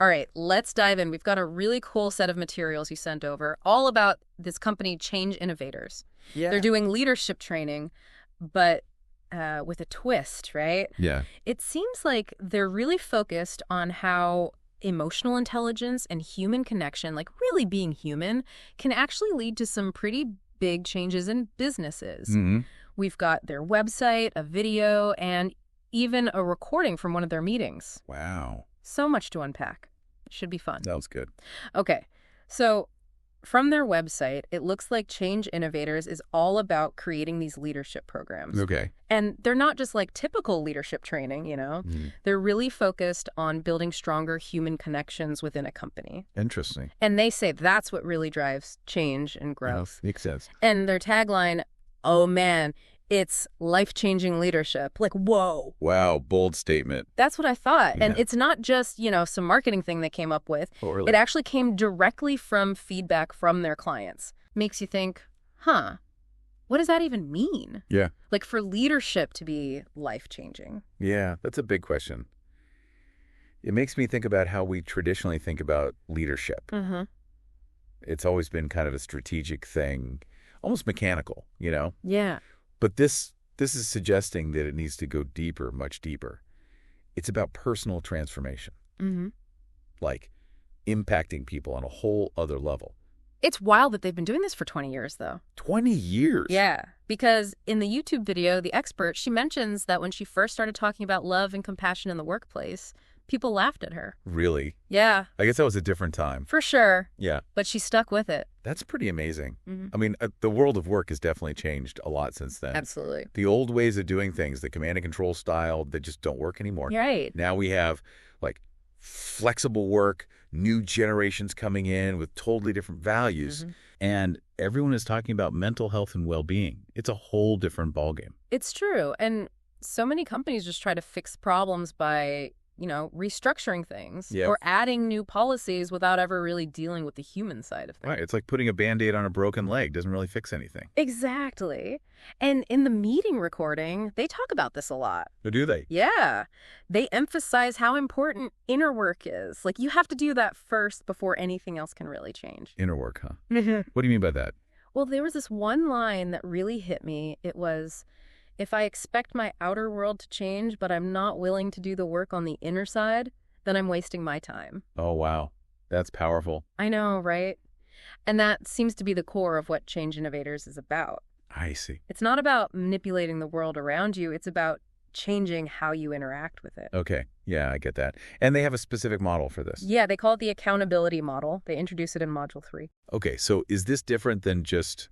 All right, let's dive in. We've got a really cool set of materials you sent over, all about this company, Change Innovators. They're Yeah. doing leadership training, but with a twist, right? Yeah. It seems like they're really focused on how emotional intelligence and human connection, like really being human, can actually lead to some pretty big changes in businesses. hmm We've got their website, a video, and even a recording from one of their meetings. Wow. So much to unpack. Should be fun. That was good. Okay, so from their website, it looks like Change Innovators is all about creating these leadership programs. Okay. And they're not just like typical leadership training, you know? Mhm. They're really focused on building stronger human connections within a company. Interesting. And they say that's what really drives change and growth. Makes sense. And their tagline, oh man, it's life-changing leadership. Like, whoa. Wow. Bold statement. That's what I thought. And Yeah. it's not just, some marketing thing they came up with. Oh, really? It actually came directly from feedback from their clients. Makes you think, what does that even mean? Yeah. Like for leadership to be life-changing. Yeah. That's a big question. It makes me think about how we traditionally think about leadership. Mm-hmm. It's always been kind of a strategic thing, almost mechanical, Yeah. But this is suggesting that it needs to go deeper, much deeper. It's about personal transformation, Mm-hmm. like impacting people on a whole other level. It's wild that they've been doing this for 20 years, though. 20 years? Yeah, because in the YouTube video, the expert, she mentions that when she first started talking about love and compassion in the workplace, people laughed at her. Really? Yeah, I guess that was a different time. for sure. Yeah. But she stuck with it. That's pretty amazing. Mm-hmm. I mean, the world of work has definitely changed a lot since then. Absolutely. The old ways of doing things, the command and control style, they just don't work anymore. You're right. Now we have like flexible work, new generations coming in with totally different values, Mm-hmm. and everyone is talking about mental health and well-being. It's a whole different ballgame. It's true. And so many companies just try to fix problems by, restructuring things Yeah. or adding new policies without ever really dealing with the human side of things. Right. It's like putting a Band-Aid on a broken leg. Doesn't really fix anything. Exactly. And in the meeting recording, they talk about this a lot. Or do they? Yeah. They emphasize how important inner work is. Like, you have to do that first before anything else can really change. Inner work, huh? What do you mean by that? Well, there was this one line that really hit me. It was, if I expect my outer world to change, but I'm not willing to do the work on the inner side, then I'm wasting my time. Oh, wow. That's powerful. I know, right? And that seems to be the core of what Change Innovators is about. I see. It's not about manipulating the world around you. It's about changing how you interact with it. Okay. Yeah, I get that. And they have a specific model for this. Yeah, they call it the accountability model. They introduce it in Module 3. Okay, so is this different than just,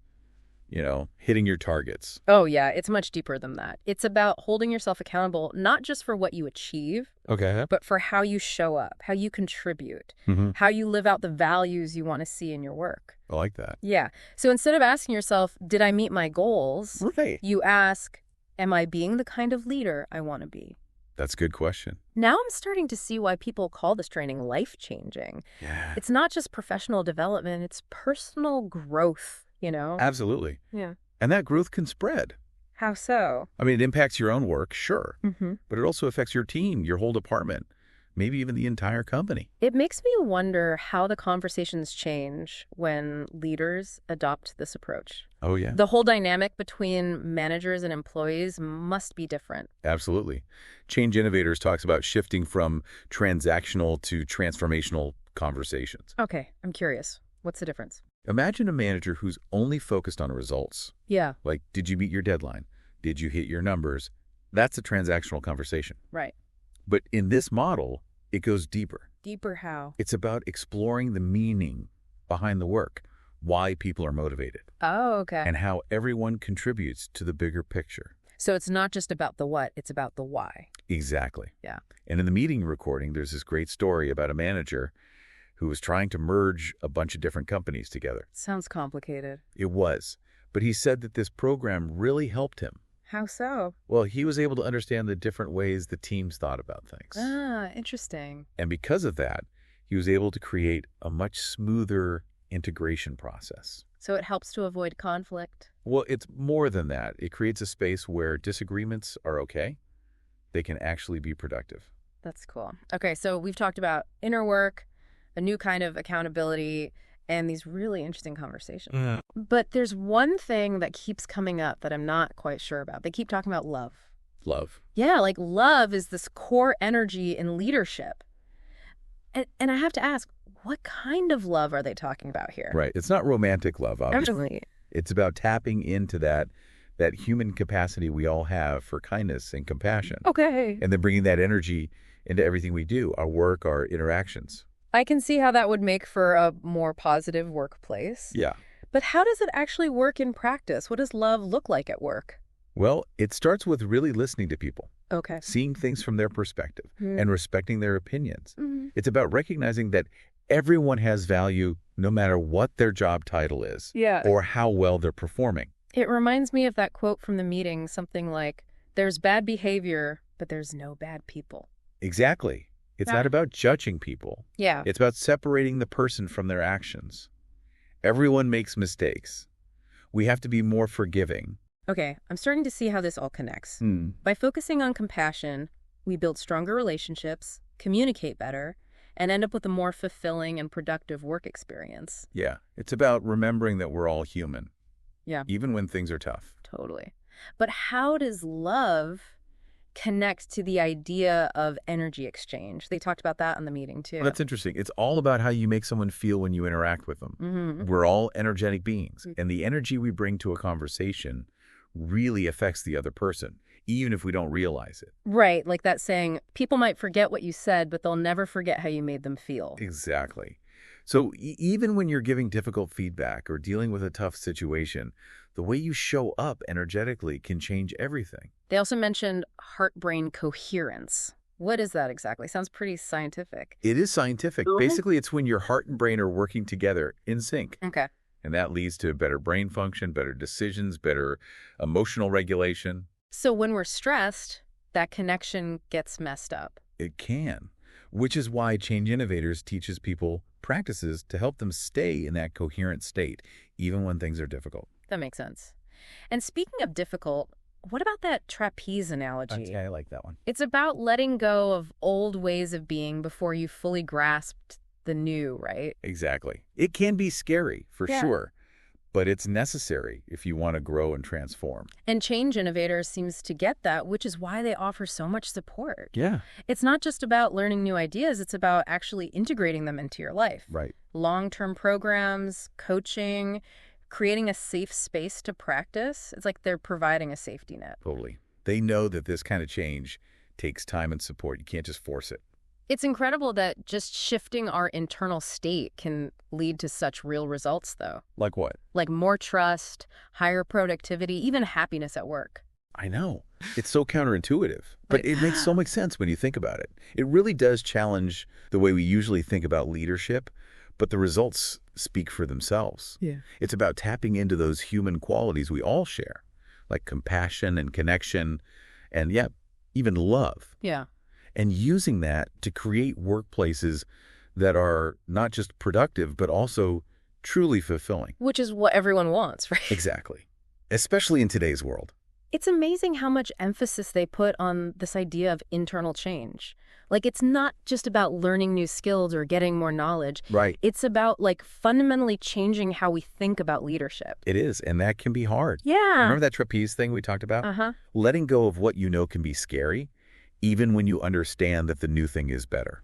hitting your targets? Oh, yeah, it's much deeper than that. It's about holding yourself accountable, not just for what you achieve, Okay. but for how you show up, how you contribute, Mm-hmm. how you live out the values you want to see in your work. I like that. Yeah. So instead of asking yourself, did I meet my goals? Right. You ask, am I being the kind of leader I want to be? That's a good question. Now I'm starting to see why people call this training life-changing. Yeah. It's not just professional development, it's personal growth, Absolutely. Yeah. And that growth can spread. How so? I mean, it impacts your own work, sure, Mm-hmm. but it also affects your team, your whole department, maybe even the entire company. It makes me wonder how the conversations change when leaders adopt this approach. Oh, yeah. The whole dynamic between managers and employees must be different. Absolutely. Change Innovators talks about shifting from transactional to transformational conversations. Okay, I'm curious. What's the difference? Imagine a manager who's only focused on results. Yeah, Like, did you meet your deadline? Did you hit your numbers? That's a transactional conversation. right. But in this model, it goes deeper. Deeper how? It's about exploring the meaning behind the work, why people are motivated, Oh, okay. and how everyone contributes to the bigger picture. So it's not just about the what, it's about the why. Exactly. Yeah. And in the meeting recording, there's this great story about a manager who was trying to merge a bunch of different companies together. Sounds complicated. It was. But he said that this program really helped him. How so? Well, he was able to understand the different ways the teams thought about things. Ah, interesting. And because of that, he was able to create a much smoother integration process. So it helps to avoid conflict. Well, it's more than that. It creates a space where disagreements are okay. They can actually be productive. That's cool. Okay, so we've talked about inner work, a new kind of accountability, and these really interesting conversations. Yeah. But there's one thing that keeps coming up that I'm not quite sure about. They keep talking about love. Love. Yeah, like love is this core energy in leadership. And I have to ask, what kind of love are they talking about here? Right. It's not romantic love, obviously. Absolutely. It's about tapping into that human capacity we all have for kindness and compassion. Okay. And then bringing that energy into everything we do, our work, our interactions. I can see how that would make for a more positive workplace. Yeah. But how does it actually work in practice? What does love look like at work? Well, it starts with really listening to people, Okay. seeing things from their perspective, Mm. and respecting their opinions. Mm-hmm. It's about recognizing that everyone has value no matter what their job title is Yeah. or how well they're performing. It reminds me of that quote from the meeting, something like, there's bad behavior, but there's no bad people. Exactly. It's Yeah. not about judging people. Yeah. It's about separating the person from their actions. Everyone makes mistakes. We have to be more forgiving. Okay, I'm starting to see how this all connects. By focusing on compassion, we build stronger relationships, communicate better, and end up with a more fulfilling and productive work experience. Yeah. It's about remembering that we're all human. Yeah. Even when things are tough. Totally. But how does love connect to the idea of energy exchange? They talked about that in the meeting, too. Well, that's interesting. It's all about how you make someone feel when you interact with them. Mm-hmm. We're all energetic beings, and the energy we bring to a conversation really affects the other person, even if we don't realize it. Right, like that saying, people might forget what you said, but they'll never forget how you made them feel. Exactly. So even when you're giving difficult feedback or dealing with a tough situation, the way you show up energetically can change everything. They also mentioned heart-brain coherence. What is that exactly? Sounds pretty scientific. It is scientific. Mhm. Basically, it's when your heart and brain are working together in sync. Okay. And that leads to better brain function, better decisions, better emotional regulation. So when we're stressed, that connection gets messed up. It can, which is why Change Innovators teaches people practices to help them stay in that coherent state, even when things are difficult. That makes sense. And speaking of difficult, what about that trapeze analogy? Yeah, I like that one. It's about letting go of old ways of being before you fully grasped the new, right? Exactly. It can be scary, for Yeah. sure, but it's necessary if you want to grow and transform. And Change Innovators seems to get that, which is why they offer so much support. Yeah. It's not just about learning new ideas, it's about actually integrating them into your life. Right. Long-term programs, coaching, creating a safe space to practice. It's like they're providing a safety net. Totally. They know that this kind of change takes time and support. You can't just force it. It's incredible that just shifting our internal state can lead to such real results, though. Like what? Like more trust, higher productivity, even happiness at work. I know. It's so counterintuitive, but Right. it makes so much sense when you think about it. It really does challenge the way we usually think about leadership, but the results speak for themselves. Yeah. It's about tapping into those human qualities we all share, like compassion and connection and, yeah, even love, Yeah. and using that to create workplaces that are not just productive, but also truly fulfilling. Which is what everyone wants, right? Exactly. Especially in today's world. It's amazing how much emphasis they put on this idea of internal change. Like, it's not just about learning new skills or getting more knowledge. Right. It's about, like, fundamentally changing how we think about leadership. It is, and that can be hard. Yeah. Remember that trapeze thing we talked about? Uh-huh. Letting go of what you know can be scary, even when you understand that the new thing is better.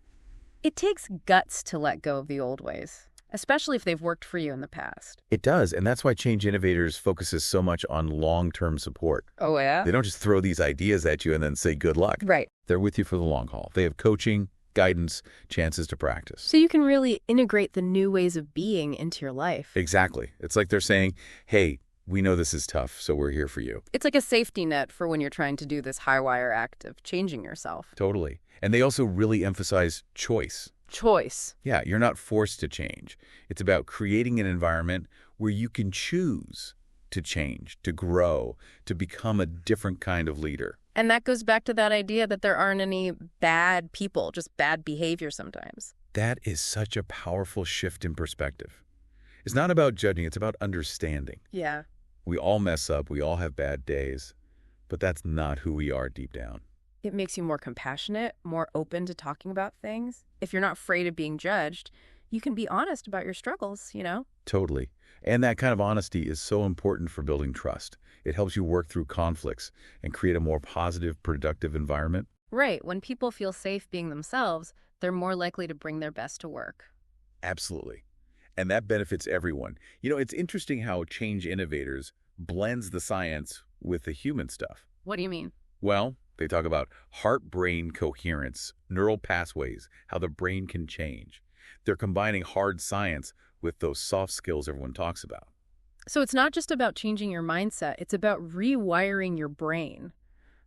It takes guts to let go of the old ways, especially if they've worked for you in the past. It does, and that's why Change Innovators focuses so much on long-term support. Oh, yeah? They don't just throw these ideas at you and then say good luck. Right. They're with you for the long haul. They have coaching, guidance, chances to practice. So you can really integrate the new ways of being into your life. Exactly. It's like they're saying, hey, we know this is tough, so we're here for you. It's like a safety net for when you're trying to do this high-wire act of changing yourself. Totally. And they also really emphasize choice. Choice. Yeah, you're not forced to change. It's about creating an environment where you can choose to change, to grow, to become a different kind of leader. And that goes back to that idea that there aren't any bad people, just bad behavior sometimes. That is such a powerful shift in perspective. It's not about judging, it's about understanding. Yeah. We all mess up, we all have bad days, but that's not who we are deep down. It makes you more compassionate, more open to talking about things. If you're not afraid of being judged, you can be honest about your struggles, you know? Totally. And that kind of honesty is so important for building trust. It helps you work through conflicts and create a more positive, productive environment. Right. When people feel safe being themselves, they're more likely to bring their best to work. Absolutely. And that benefits everyone. It's interesting how Change Innovators blends the science with the human stuff. What do you mean? Well, they talk about heart-brain coherence, neural pathways, how the brain can change. They're combining hard science with those soft skills everyone talks about. So it's not just about changing your mindset, it's about rewiring your brain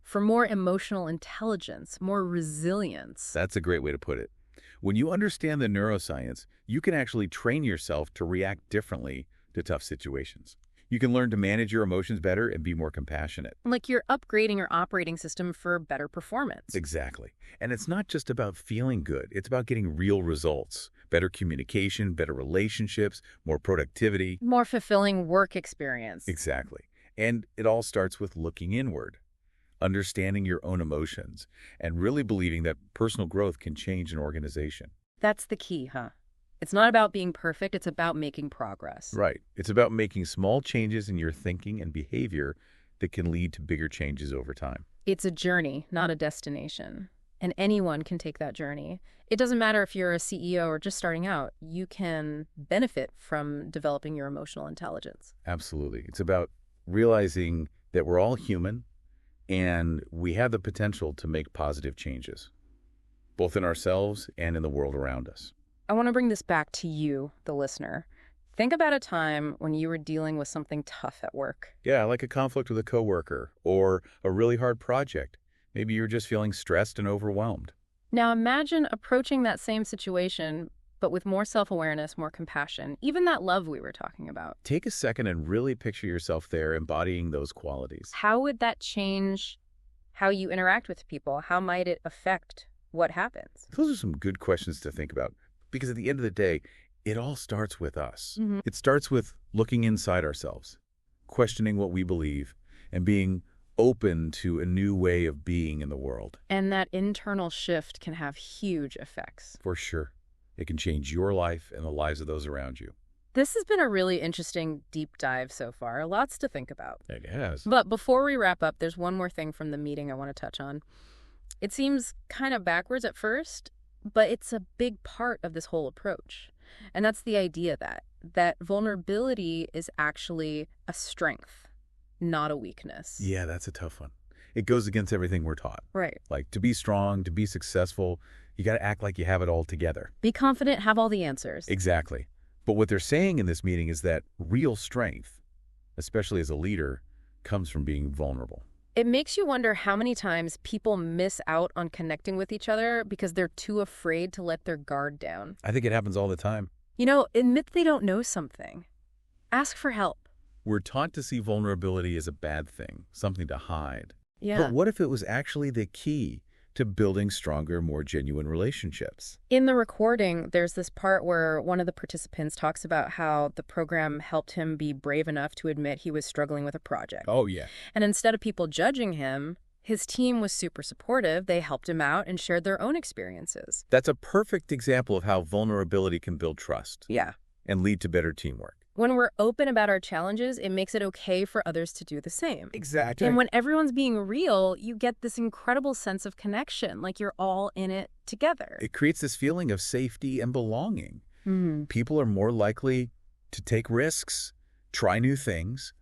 for more emotional intelligence, more resilience. That's a great way to put it. When you understand the neuroscience, you can actually train yourself to react differently to tough situations. You can learn to manage your emotions better and be more compassionate. Like you're upgrading your operating system for better performance. Exactly. And it's not just about feeling good. It's about getting real results, better communication, better relationships, more productivity. More fulfilling work experience. Exactly. And it all starts with looking inward, understanding your own emotions, and really believing that personal growth can change an organization. That's the key, huh? It's not about being perfect, it's about making progress. Right. It's about making small changes in your thinking and behavior that can lead to bigger changes over time. It's a journey, not a destination. And anyone can take that journey. It doesn't matter if you're a CEO or just starting out. You can benefit from developing your emotional intelligence. Absolutely. It's about realizing that we're all human and we have the potential to make positive changes, both in ourselves and in the world around us. I want to bring this back to you, the listener. Think about a time when you were dealing with something tough at work. Yeah, like a conflict with a coworker or a really hard project. Maybe you're just feeling stressed and overwhelmed. Now imagine approaching that same situation, but with more self-awareness, more compassion, even that love we were talking about. Take a second and really picture yourself there embodying those qualities. How would that change how you interact with people? How might it affect what happens? Those are some good questions to think about because at the end of the day, it all starts with us. Mm-hmm. It starts with looking inside ourselves, questioning what we believe, and being open to a new way of being in the world. And that internal shift can have huge effects. For sure. It can change your life and the lives of those around you. This has been a really interesting deep dive so far. Lots to think about. It has. But before we wrap up, there's one more thing from the meeting I want to touch on. It seems kind of backwards at first, but it's a big part of this whole approach. And that's the idea that vulnerability is actually a strength, not a weakness. Yeah, that's a tough one. It goes against everything we're taught. Right. Like to be strong, to be successful, you got to act like you have it all together. Be confident, have all the answers. Exactly. But what they're saying in this meeting is that real strength, especially as a leader, comes from being vulnerable. It makes you wonder how many times people miss out on connecting with each other because they're too afraid to let their guard down. I think it happens all the time. Admit they don't know something. Ask for help. We're taught to see vulnerability as a bad thing, something to hide. Yeah. But what if it was actually the key to building stronger, more genuine relationships? In the recording, there's this part where one of the participants talks about how the program helped him be brave enough to admit he was struggling with a project. Oh, yeah. And instead of people judging him, his team was super supportive. They helped him out and shared their own experiences. That's a perfect example of how vulnerability can build trust. Yeah. And lead to better teamwork. When we're open about our challenges, it makes it okay for others to do the same. Exactly. And when everyone's being real, you get this incredible sense of connection, like you're all in it together. It creates this feeling of safety and belonging. Mm-hmm. People are more likely to take risks, try new things,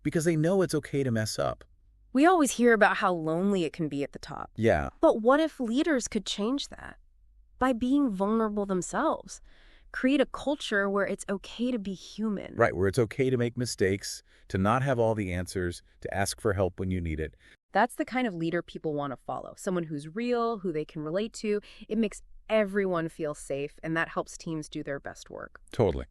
because they know it's okay to mess up. We always hear about how lonely it can be at the top. Yeah. But what if leaders could change that by being vulnerable themselves? Create a culture where it's okay to be human. Right, where it's okay to make mistakes, to not have all the answers, to ask for help when you need it. That's the kind of leader people want to follow. Someone who's real, who they can relate to. It makes everyone feel safe, and that helps teams do their best work. Totally.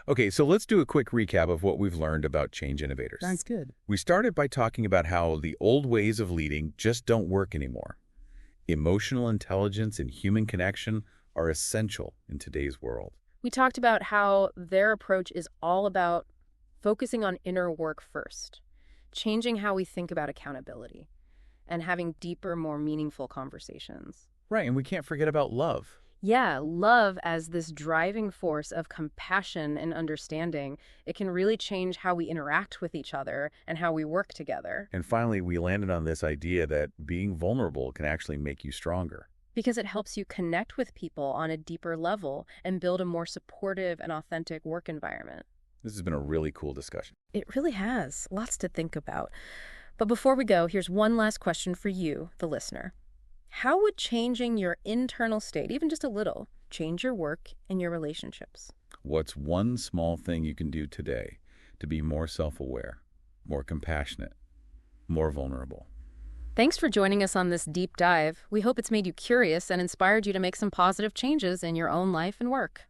Okay, so let's do a quick recap of what we've learned about Change Innovators. Sounds good. We started by talking about how the old ways of leading just don't work anymore. Emotional intelligence and human connection are essential in today's world. We talked about how their approach is all about focusing on inner work first, changing how we think about accountability. and having deeper, more meaningful conversations. Right, and we can't forget about love. Yeah, love as this driving force of compassion and understanding, it can really change how we interact with each other and how we work together. And finally, we landed on this idea that being vulnerable can actually make you stronger. Because it helps you connect with people on a deeper level and build a more supportive and authentic work environment. This has been a really cool discussion. It really has. Lots to think about. But before we go, here's one last question for you, the listener. How would changing your internal state, even just a little, change your work and your relationships? What's one small thing you can do today to be more self-aware, more compassionate, more vulnerable? Thanks for joining us on this deep dive. We hope it's made you curious and inspired you to make some positive changes in your own life and work.